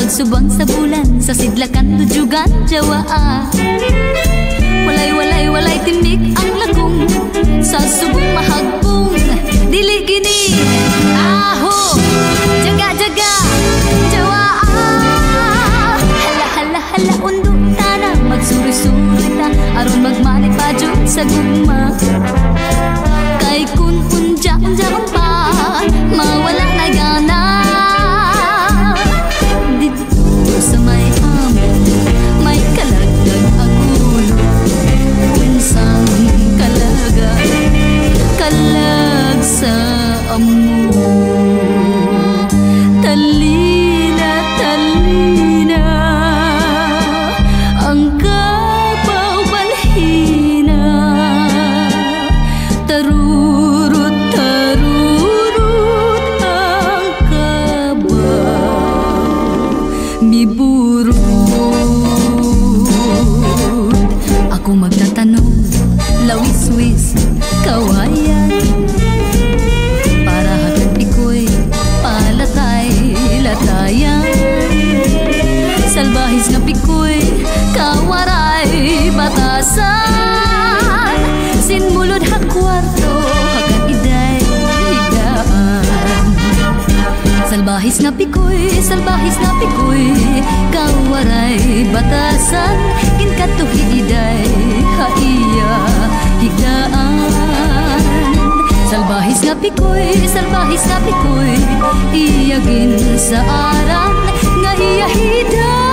subang sa bulan, sa sidlakan tujugan jawaa. Walay timik ang lagong, sa subong mahagbong dili gini aho. Jaga jawaa. Hala undok tana, magsuri-suri ta aron magmanik pa jud sa gugma. Kay kun unja pa mawala na gana. Dito sa may amon may kalagdag agulo, unsang kalag sa amo. Talina ang kabaw balhina, tarurut ang kabaw miburot. Ako magtatanong, lawis-wis kawayan, para hatag iko'y latayan. Salbahis nga pikoy kawaray batasan, sinmulod ha kwarto hagan iday higaan. Salbahis nga pikoy kawaray batasan, kinkatuhi iday haiya higaan. Salbahis nga pikoy iyagin sa aran nga iya hiday.